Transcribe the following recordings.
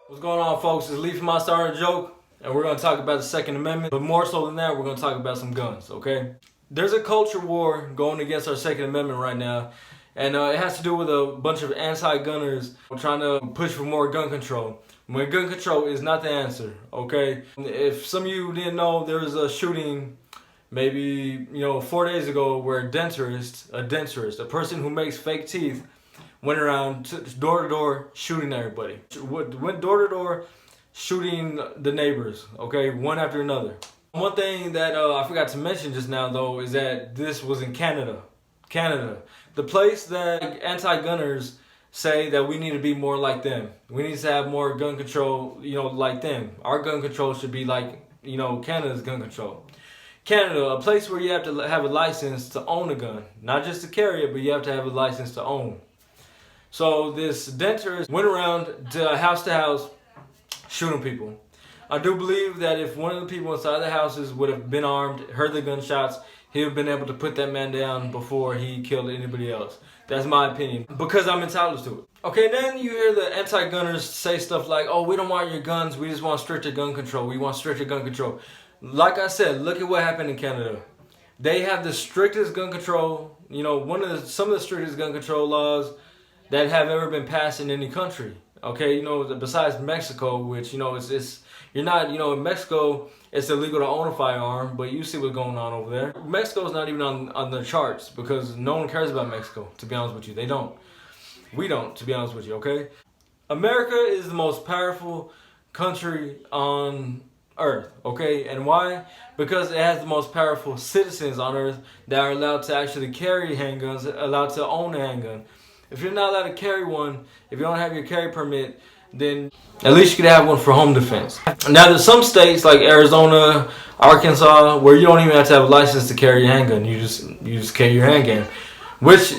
What's going on, folks? It's Lee from I Started a Joke, and we're going to talk about the Second Amendment. But more so than that, we're going to talk about some guns, okay? There's a culture war going against our Second Amendment right now, and it has to do with a bunch of anti-gunners trying to push for more gun control. When gun control is not the answer, okay? If some of you didn't know, there was a shooting maybe 4 days ago where a denturist, a person who makes fake teeth, went around door to door shooting everybody. Went door to door shooting the neighbors, okay, one after another. One thing that I forgot to mention just now, though, is that this was in Canada. Canada, the place that anti-gunners say that we need to be more like them. We need to have more gun control, like them. Our gun control should be like, Canada's gun control. Canada, a place where you have to have a license to own a gun. Not just to carry it, but you have to have a license to own. So this denturist went around to house shooting people. I do believe that if one of the people inside the houses would have been armed, heard the gunshots, he would have been able to put that man down before he killed anybody else. That's my opinion, because I'm entitled to it. Okay, then you hear the anti-gunners say stuff like, oh, we don't want your guns, we just want stricter gun control. We want stricter gun control. Like I said, look at what happened in Canada. They have the strictest gun control, some of the strictest gun control laws that have ever been passed in any country. Okay, besides Mexico, which it's you're not, in Mexico it's illegal to own a firearm, but you see what's going on over there. Mexico's not even on the charts because no one cares about Mexico, to be honest with you. They don't. We don't, to be honest with you, okay? America is the most powerful country on earth, okay? And why? Because it has the most powerful citizens on earth that are allowed to actually carry handguns, allowed to own a handgun. If you're not allowed to carry one, if you don't have your carry permit, then at least you could have one for home defense. Now there's some states like Arizona, Arkansas, where you don't even have to have a license to carry your handgun. You just carry your handgun, which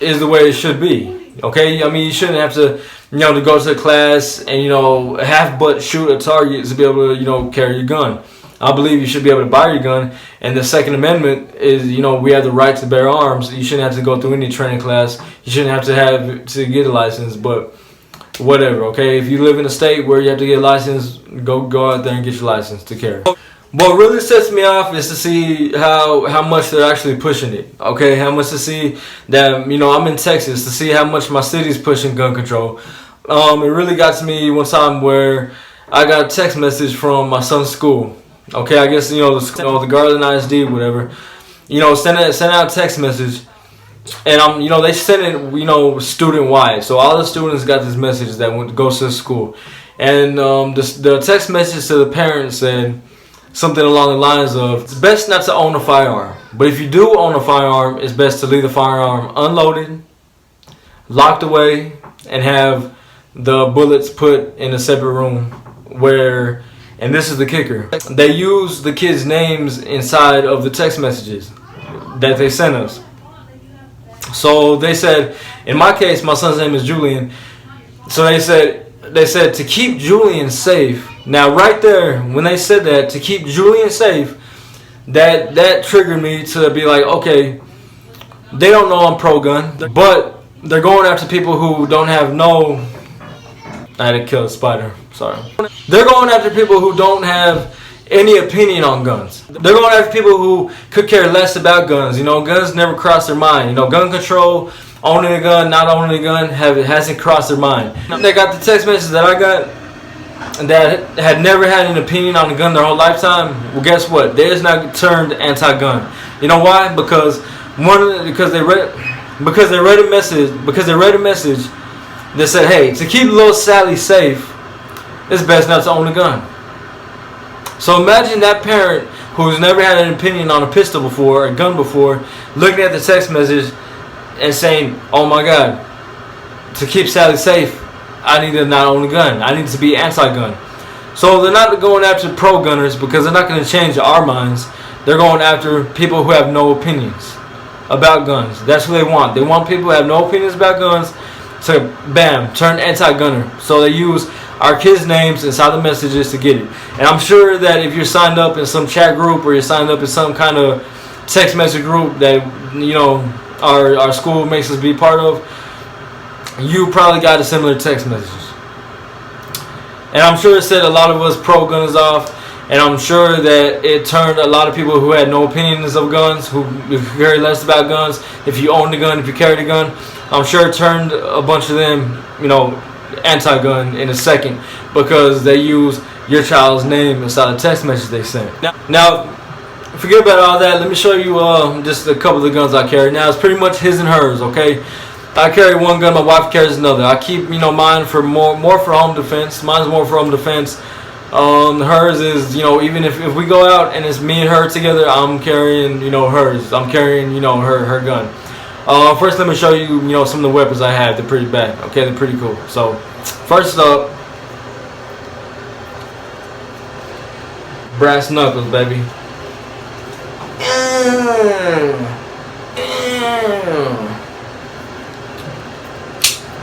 is the way it should be. Okay, I mean, you shouldn't have to to go to a class and half butt shoot a target to be able to carry your gun. I believe you should be able to buy your gun, and the Second Amendment is, we have the right to bear arms. You shouldn't have to go through any training class. You shouldn't have to get a license, but whatever, okay? If you live in a state where you have to get a license, go out there and get your license to carry. What really sets me off is to see how much they're actually pushing it, okay? How much to see that, I'm in Texas, to see how much my city's pushing gun control. It really got to me one time where I got a text message from my son's school. Okay, I guess the Garland ISD, whatever. Send out a text message, and they send it student wide. So all the students got this message that goes to the school, and the text message to the parents said something along the lines of, it's best not to own a firearm, but if you do own a firearm, it's best to leave the firearm unloaded, locked away, and have the bullets put in a separate room where. And this is the kicker. They use the kids' names inside of the text messages that they sent us. So they said, in my case, my son's name is Julian. So they said to keep Julian safe. Now right there, when they said that, to keep Julian safe, that triggered me to be like, okay, they don't know I'm pro-gun, but they're going after people who don't have no... I had to kill a spider, sorry. They're going after people who don't have any opinion on guns. They're going after people who could care less about guns. Guns never cross their mind. Gun control, owning a gun, not owning a gun, hasn't crossed their mind. They got the text message that I got that had never had an opinion on a gun their whole lifetime. Well, guess what? They just now turned anti-gun. You know why? Because they read a message that said, hey, to keep little Sally safe, it's best not to own a gun. So imagine that parent who's never had an opinion on a pistol before, a gun before, looking at the text message and saying, oh my God, to keep Sally safe, I need to not own a gun. I need to be anti-gun. So they're not going after pro-gunners because they're not going to change our minds. They're going after people who have no opinions about guns. That's who they want. They want people who have no opinions about guns to, bam, turn anti-gunner. So they use our kids' names inside the messages to get it. And I'm sure that if you're signed up in some chat group or you're signed up in some kind of text message group that our school makes us be part of, you probably got a similar text messages. And I'm sure it set a lot of us pro gunners off. And I'm sure that it turned a lot of people who had no opinions of guns, who cared less about guns, if you owned a gun, if you carried a gun, I'm sure it turned a bunch of them, you know, anti-gun in a second, because they use your child's name inside a text message they sent. Now, forget about all that. Let me show you just a couple of the guns I carry. Now, it's pretty much his and hers, okay? I carry one gun, my wife carries another. I keep, you know, mine for more for home defense. Mine's more for home defense. Hers is, you know, even if we go out and it's me and her together, I'm carrying, you know, hers. I'm carrying, you know, her gun. First, let me show you, you know, some of the weapons I have. They're pretty bad. Okay, they're pretty cool. So, first up, brass knuckles, baby.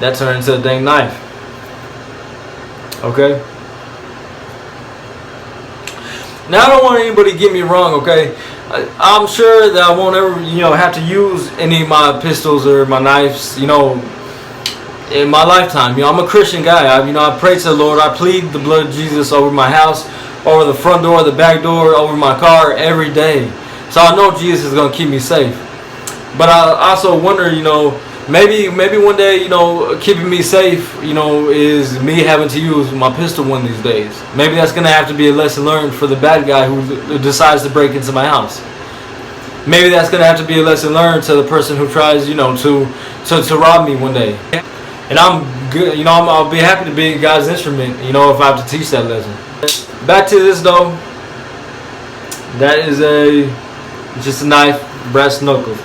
That turned into a dang knife. Okay. Now, I don't want anybody to get me wrong, okay? I'm sure that I won't ever, you know, have to use any of my pistols or my knives, you know, in my lifetime. You know, I'm a Christian guy. I pray to the Lord. I plead the blood of Jesus over my house, over the front door, the back door, over my car every day. So I know Jesus is going to keep me safe. But I also wonder, you know, maybe one day, you know, keeping me safe, you know, is me having to use my pistol one of these days. Maybe that's going to have to be a lesson learned for the bad guy who decides to break into my house. Maybe that's going to have to be a lesson learned to the person who tries, you know, to rob me one day. And I'm good, you know, I'll be happy to be God's instrument, you know, if I have to teach that lesson. Back to this though. That is just a knife, brass knuckles.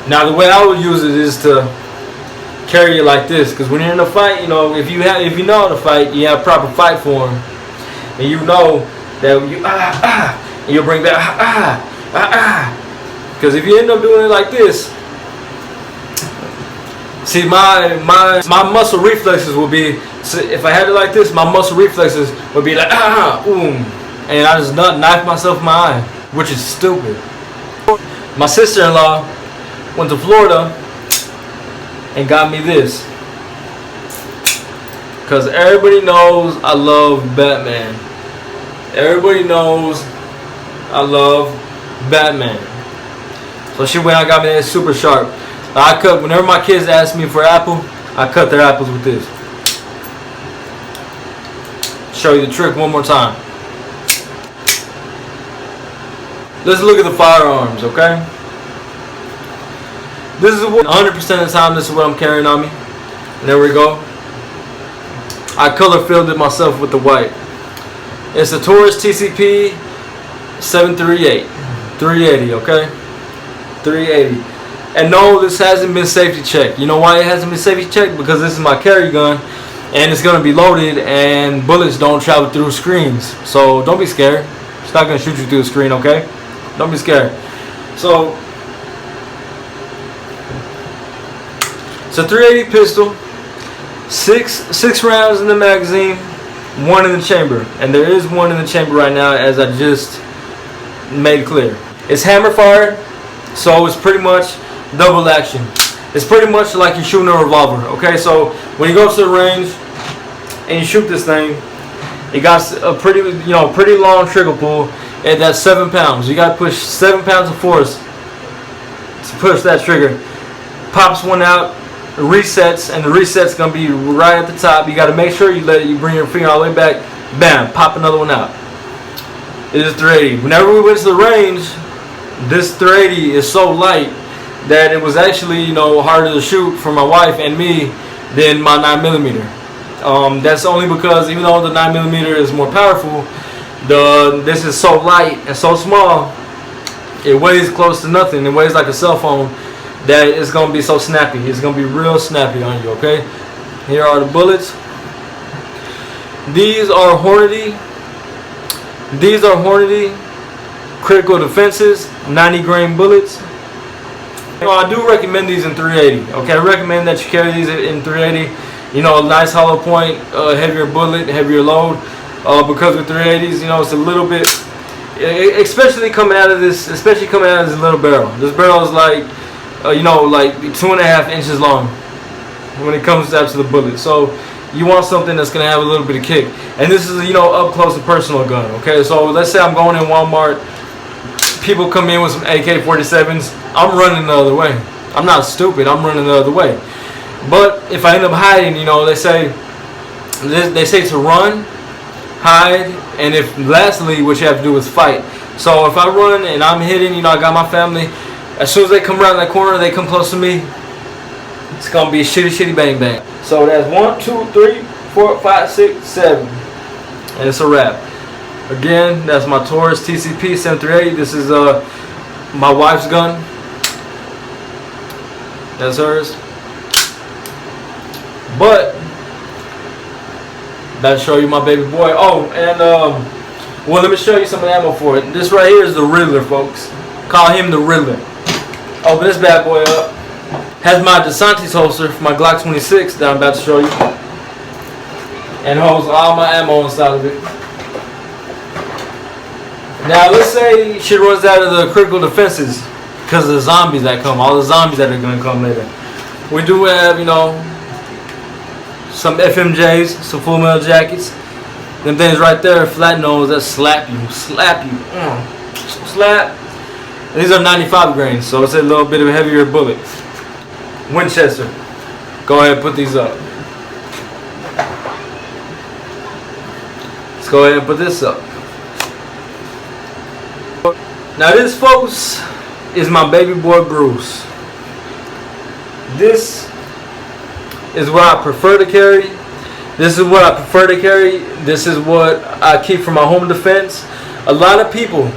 Now, the way I would use it is to carry it like this, because when you're in a fight, you know, if you know how to fight, you have proper fight form, and you know that you and you'll bring back because if you end up doing it like this, see, my muscle reflexes will be, so if I had it like this, my muscle reflexes would be like and I just knife myself in my eye, which is stupid. My sister-in-law went to Florida and got me this, because everybody knows I love Batman. Everybody knows I love Batman. So she went and got me that super sharp. I cut, whenever my kids ask me for apple, I cut their apples with this. Show you the trick one more time. Let's look at the firearms, okay? This is what 100% of the time, this is what I'm carrying on me. And there we go. I color filled myself with the white. It's a Taurus TCP 738 380, okay? 380. And no, this hasn't been safety checked. You know why it hasn't been safety checked? Because this is my carry gun, and it's gonna be loaded, and bullets don't travel through screens. So don't be scared. It's not gonna shoot you through the screen, okay? Don't be scared. So it's a 380 pistol, six rounds in the magazine, one in the chamber, and there is one in the chamber right now, as I just made clear. It's hammer fired, so it's pretty much double action. It's pretty much like you're shooting a revolver. Okay, so when you go to the range and you shoot this thing, it got a pretty long trigger pull, and that's 7 pounds. You got to push 7 pounds of force to push that trigger. Pops one out, resets, and the reset's gonna be right at the top. You got to make sure you bring your finger all the way back. Bam, pop another one out. It is 380. Whenever we went to the range, this 380 is so light that it was actually, you know, harder to shoot for my wife and me than my 9mm. That's only because even though the 9mm is more powerful, this is so light and so small, it weighs close to nothing. It weighs like a cell phone, that it's going to be so snappy. It's going to be real snappy on you, okay? Here are the bullets. These are Hornady. These are Hornady critical defenses, 90 grain bullets. You know, I do recommend these in 380. Okay, I recommend that you carry these in 380. You know, a nice hollow point, heavier bullet, heavier load. Because with 380s, you know, it's a little bit, especially coming out of this little barrel. This barrel is like, you know, like 2.5 inches long when it comes down to the bullet. So you want something that's gonna have a little bit of kick. And this is, you know, up close and personal gun. Okay, so let's say I'm going in Walmart. People come in with some AK-47s. I'm running the other way. I'm not stupid. I'm running the other way. But if I end up hiding, you know, they say to run, hide, and if lastly, what you have to do is fight. So if I run and I'm hidden, you know, I got my family. As soon as they come around that corner, they come close to me. It's gonna be a shitty bang bang. So that's 1, 2, 3, 4, 5, 6, 7, and it's a wrap. Again, that's my Taurus TCP 738. This is my wife's gun. That's hers. But that'll show you my baby boy. Oh, and well, let me show you some of the ammo for it. This right here is the Riddler, folks. Call him the Riddler. Open this bad boy up. Has my DeSantis holster for my Glock 26 that I'm about to show you, and holds all my ammo inside of it. Now let's say she runs out of the critical defenses because of the zombies that come, all the zombies that are going to come later. We do have, you know, some FMJs, some Full Metal Jackets. Them things right there, flat nose, that slap you. Slap. And these are 95 grains, so it's a little bit of a heavier bullet. Winchester. Go ahead and put these up. Let's go ahead and put this up. Now this, folks, is my baby boy Bruce. This is what I prefer to carry. This is what I keep for my home defense. A lot of people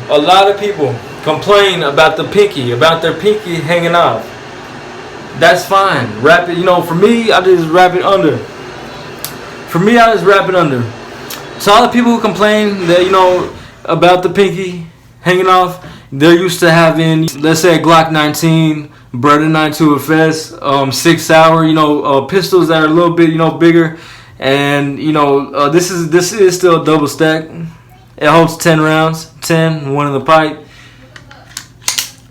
complain about the pinky, about their pinky hanging off. That's fine. Wrap it, you know, for me, I just wrap it under. So all the people who complain that, you know, about the pinky hanging off, they're used to having, let's say, a Glock 19, Brother 92 FS, Sig Sauer, you know, pistols that are a little bit, you know, bigger. And, you know, this is still a double stack. It holds 10 rounds, 10, one in the pipe.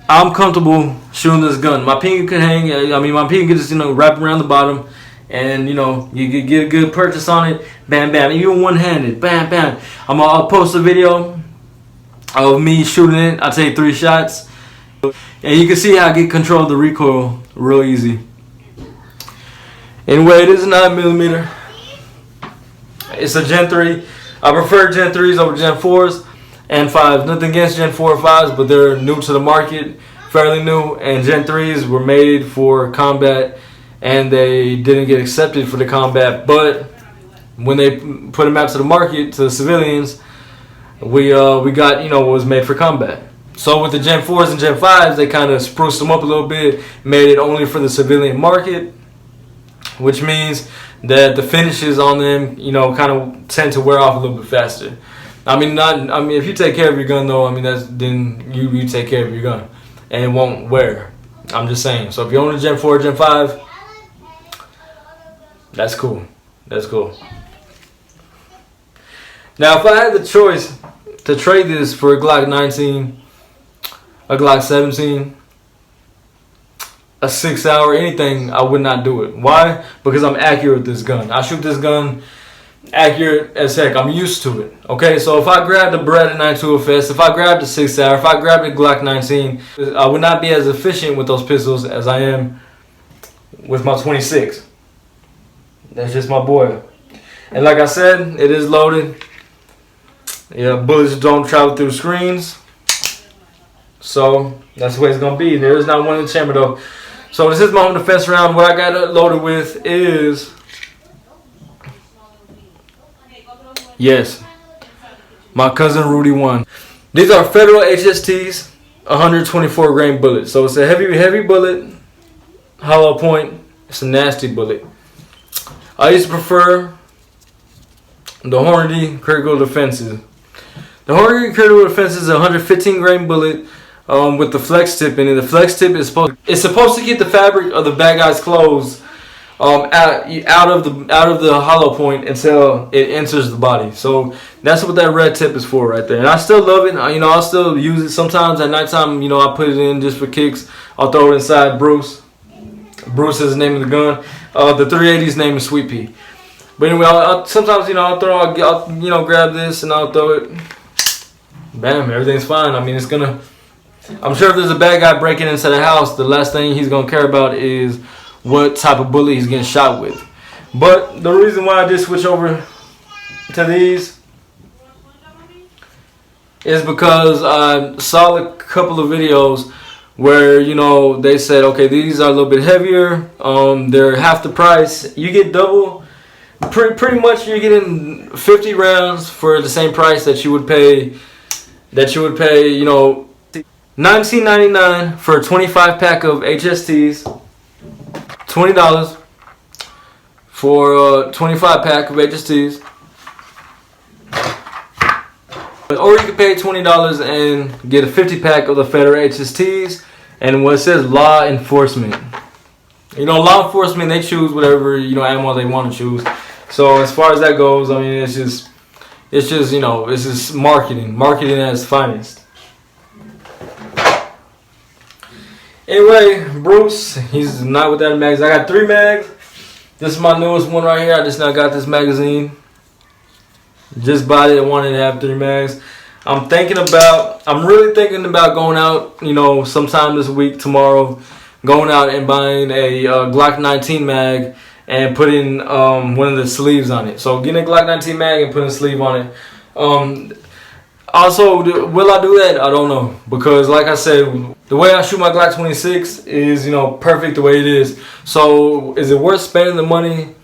I'm comfortable shooting this gun. My pinky could hang. My pinky could just, you know, wrap around the bottom, and, you know, you could get a good purchase on it. Bam, bam. Even one-handed. Bam, bam. I'll post a video of me shooting it. I take 3 shots, and you can see how I get control of the recoil real easy. Anyway, it is a 9mm. It's a Gen 3. I prefer Gen 3s over Gen 4s and 5s. Nothing against Gen 4 or 5s, but they're new to the market, fairly new. And Gen 3s were made for combat, and they didn't get accepted for the combat. But when they put them out to the market, to the civilians, we got, you know, what was made for combat. So with the Gen 4s and Gen 5s, they kind of spruced them up a little bit, made it only for the civilian market, which means that the finishes on them, you know, kind of tend to wear off a little bit faster. If you take care of your gun, though, then you take care of your gun, and it won't wear. I'm just saying. So if you own a Gen 4 or Gen 5, that's cool. That's cool. Now, if I had the choice to trade this for a Glock 19, a Glock 17, a 6 Sauer, anything, I would not do it. Why? Because I'm accurate with this gun. I shoot this gun accurate as heck. I'm used to it. Okay, so if I grab the Beretta 92 FS, if I grab the 6 Sauer, if I grab the Glock 19, I would not be as efficient with those pistols as I am with my 26. That's just my boy. And like I said, it is loaded. Yeah, bullets don't travel through screens. So that's the way it's gonna be. There is not one in the chamber though. So this is my home defense round. What I got it loaded with is, yes, my cousin Rudy 1. These are Federal HSTs, 124 grain bullets. So it's a heavy bullet, hollow point. It's a nasty bullet. I used to prefer the Hornady critical defenses. The Hornady critical defense is a 115 grain bullet with the flex tip in it. The flex tip is supposed to keep the fabric of the bad guy's clothes out of the hollow point until it enters the body. So that's what that red tip is for right there. And I still love it. You know, I'll still use it sometimes at nighttime. You know, I put it in just for kicks. I'll throw it inside Bruce. Bruce is the name of the gun. The 380's name is Sweet Pea. But anyway, sometimes, you know, I'll you know, grab this and I'll throw it. Bam, everything's fine. I mean, I'm sure if there's a bad guy breaking into the house, the last thing he's gonna care about is what type of bullet he's getting shot with. But the reason why I did switch over to these is because I saw a couple of videos where, you know, they said, okay, these are a little bit heavier. They're half the price. You get double. Pretty much, you're getting 50 rounds for the same price that you would pay. You know, $19.99 for a 25 pack of HSTs. $20 for a 25 pack of HSTs. Or you can pay $20 and get a 50 pack of the federal HSTs. And what it says, law enforcement. You know, law enforcement, they choose whatever, you know, ammo they want to choose. So as far as that goes, I mean, it's just, you know, it's just marketing at its finest. Anyway, Bruce, he's not with that magazine. I got 3 mags. This is my newest one right here. I just now got this magazine. Just bought it. I wanted to have 3 mags. I'm really thinking about going out, you know, sometime this week, tomorrow, going out and buying a Glock 19 mag and putting one of the sleeves on it. So getting a Glock 19 mag and putting a sleeve on it. Also, will I do that? I don't know, because like I said, the way I shoot my Glock 26 is, you know, perfect the way it is. So is it worth spending the money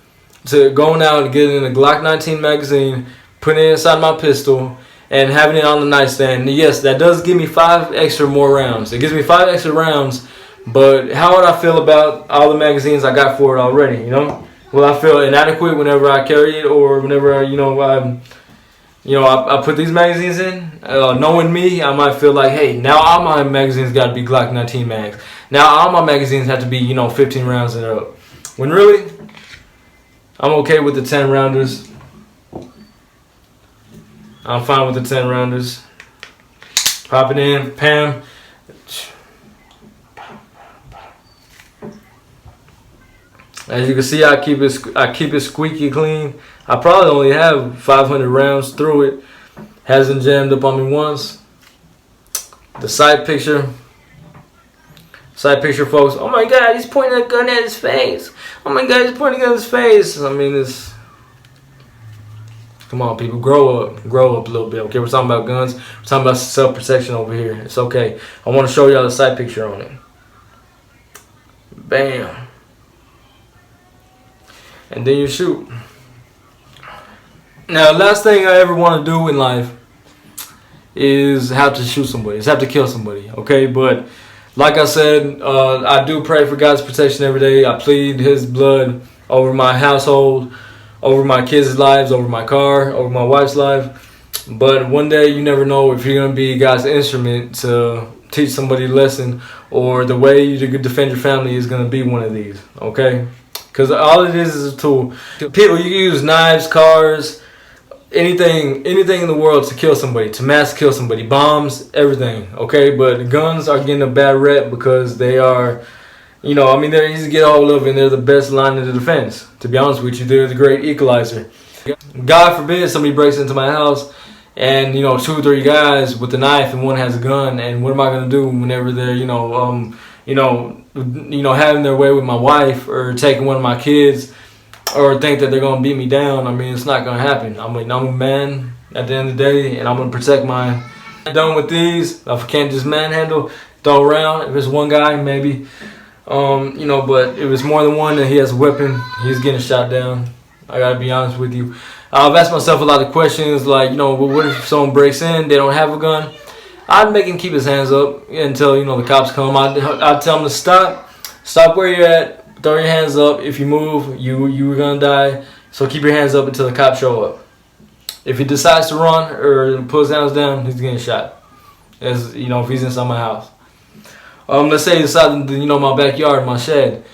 to going out and getting a Glock 19 magazine, putting it inside my pistol, and having it on the nightstand? Yes, that does give me 5 extra more rounds. It gives me 5 extra rounds, but how would I feel about all the magazines I got for it already, you know? Will I feel inadequate whenever I carry it, or whenever, I put these magazines in? Knowing me, I might feel like, hey, now all my magazines got to be Glock 19 mags. Now all my magazines have to be, you know, 15 rounds and up. When really, I'm okay with the 10 rounders. I'm fine with the 10 rounders. Pop it in, Pam. As you can see, I keep it squeaky clean. I probably only have 500 rounds through it. Hasn't jammed up on me once. The side picture, folks. Oh my God, he's pointing a gun at his face. Oh my God, he's pointing a gun at his face. I mean, it's. Come on, people, grow up a little bit. Okay, we're talking about guns. We're talking about self-protection over here. It's okay. I want to show y'all the side picture on it. Bam. And then you shoot. Now, last thing I ever want to do in life is have to shoot somebody. Is have to kill somebody. Okay, but like I said, I do pray for God's protection every day. I plead His blood over my household, over my kids' lives, over my car, over my wife's life. But one day you never know if you're going to be God's instrument to teach somebody a lesson, or the way you defend your family is going to be one of these, okay? Because all it is a tool. People, you can use knives, cars, anything in the world to kill somebody, to mass kill somebody, bombs, everything, okay? But guns are getting a bad rep because they are, you know, I mean, they're easy to get a hold of, and they're the best line of the defense. To be honest with you, they're the great equalizer. God forbid somebody breaks into my house and, you know, 2 or 3 guys with a knife and one has a gun, and what am I going to do whenever they're, having their way with my wife, or taking one of my kids, or think that they're going to beat me down? I mean, it's not going to happen. I'm a man at the end of the day, and I'm going to protect mine. Done with these. If I can't just manhandle, throw around. If it's one guy, maybe. But if it's more than one and he has a weapon, he's getting shot down. I gotta be honest with you. I've asked myself a lot of questions, like, what if someone breaks in, they don't have a gun? I'd make him keep his hands up until, the cops come. I'd tell him to stop where you're at, throw your hands up. If you move, you're gonna die. So keep your hands up until the cops show up. If he decides to run or put his hands down, he's getting shot. If he's inside my house. Let's say he decides, my backyard, my shed.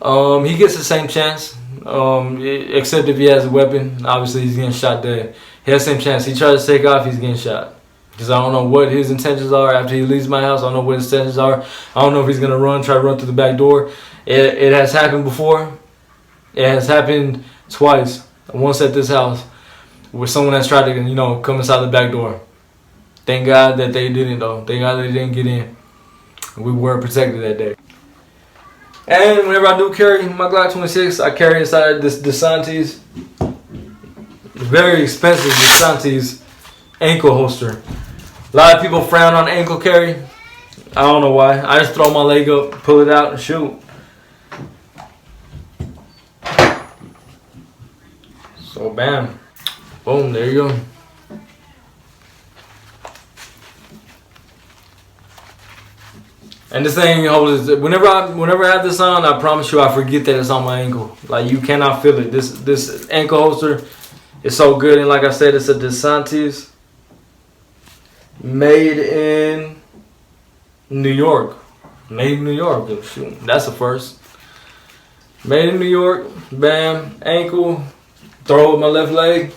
He gets the same chance, except if he has a weapon. Obviously, he's getting shot dead. He has the same chance. He tries to take off, he's getting shot. Because I don't know what his intentions are after he leaves my house. I don't know what his intentions are. I don't know if he's going to try to run through the back door. It has happened before. It has happened twice. once at this house with someone that's tried to, you know, come inside the back door. Thank God that they didn't though. Thank God they didn't get in. We were protected that day. And whenever I do carry my Glock 26, I carry inside this DeSantis, very expensive DeSantis ankle holster. A lot of people frown on ankle carry. I don't know why. I just throw my leg up, pull it out, and shoot. So bam, boom, there you go. And this thing holds. Whenever I have this on, I promise you, I forget that it's on my ankle. Like, you cannot feel it. This ankle holster is so good, and like I said, it's a DeSantis, made in New York. Made in New York. Shoot, that's a first. Made in New York. Bam, ankle. Throw with my left leg.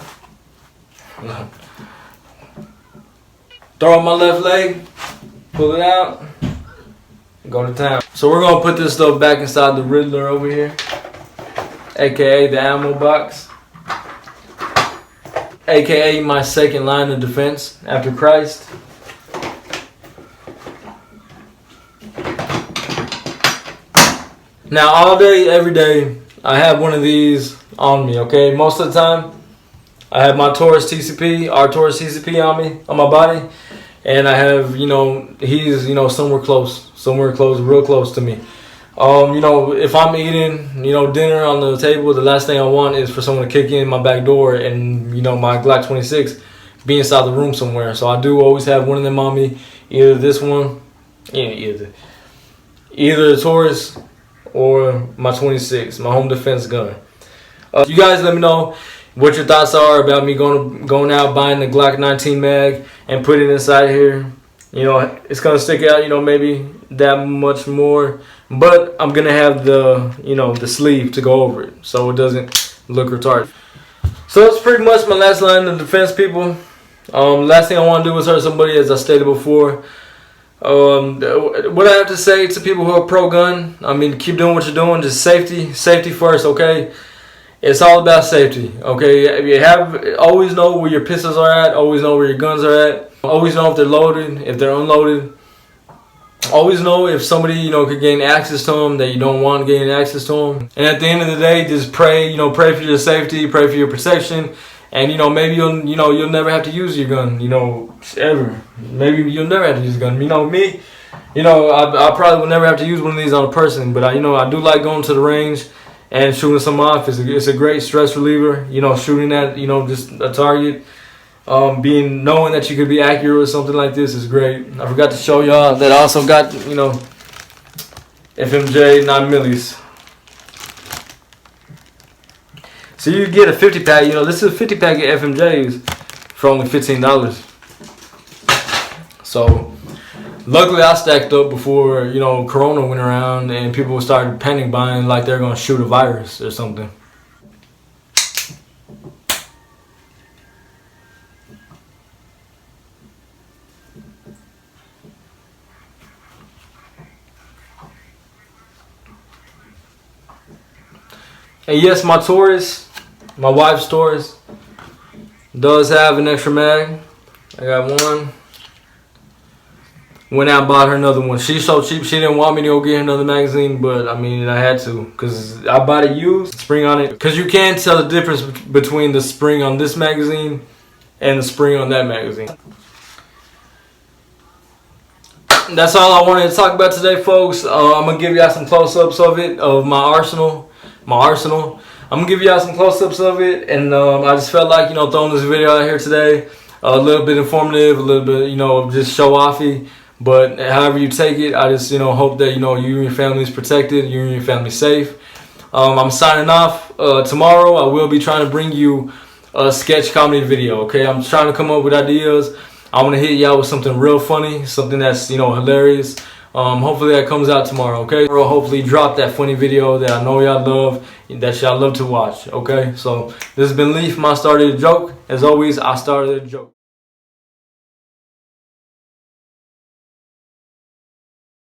Throw with my left leg. Pull it out. Go to town. So we're gonna put this stuff back inside the Riddler over here, aka the ammo box, aka my second line of defense after Christ. Now all day, every day, I have one of these on me, okay? Most of the time, I have my Taurus TCP, our Taurus TCP on me, on my body. And I have, you know, he's, you know, somewhere close, real close to me. You know, if I'm eating, you know, dinner on the table, the last thing I want is for someone to kick in my back door and, you know, my Glock 26 be inside the room somewhere. So I do always have one of them on me, either this one, either the Taurus or my 26, my home defense gun. You guys let me know what your thoughts are about me going out buying the Glock 19 mag and putting it inside here. You know, it's gonna stick out, you know, maybe that much more, but I'm gonna have the, you know, the sleeve to go over it so it doesn't look retarded. So that's pretty much my last line of defense, people. Last thing I want to do is hurt somebody, as I stated before. What I have to say to people who are pro-gun, I mean, keep doing what you're doing. Just safety first, okay? It's all about safety, okay? You always know where your pistols are at. Always know where your guns are at. Always know if they're loaded, if they're unloaded. Always know if somebody, you know, could gain access to them that you don't want gaining access to them. And at the end of the day, just pray, you know, pray for your safety, pray for your protection. And, you know, maybe you'll never have to use your gun, you know, ever. Maybe you'll never have to use a gun. You know, me, you know, I probably will never have to use one of these on a person. But, you know, I do like going to the range and shooting some off. It's a great stress reliever, you know, shooting at, you know, just a target. Knowing that you could be accurate with something like this is great. I forgot to show y'all that I also got, you know, FMJ 9 millis. So you get a 50 pack, you know, this is a 50 pack of FMJs for only $15. So luckily I stacked up before, you know, Corona went around and people started panic buying like they're gonna shoot a virus or something. And yes, my Taurus, my wife's Taurus, does have an extra mag. I got one. Went out and bought her another one. She's so cheap, she didn't want me to go get her another magazine, but I mean, I had to, because I bought it used, spring on it. Because you can't tell the difference between the spring on this magazine and the spring on that magazine. That's all I wanted to talk about today, folks. I'm going to give y'all some close-ups of it, of my arsenal. I'm gonna give y'all some close-ups of it, and I just felt like, you know, throwing this video out here today, a little bit informative, a little bit, you know, just show-offy. But however you take it, I just, you know, hope that, you know, you and your family is protected, you and your family safe. I'm signing off. Tomorrow I will be trying to bring you a sketch comedy video. Okay, I'm trying to come up with ideas. I want to hit y'all with something real funny, something that's, you know, hilarious. Hopefully that comes out tomorrow, okay? I'll hopefully drop that funny video that I know y'all love, that y'all love to watch, okay? So this has been Leaf, I started a joke. As always, I started a joke.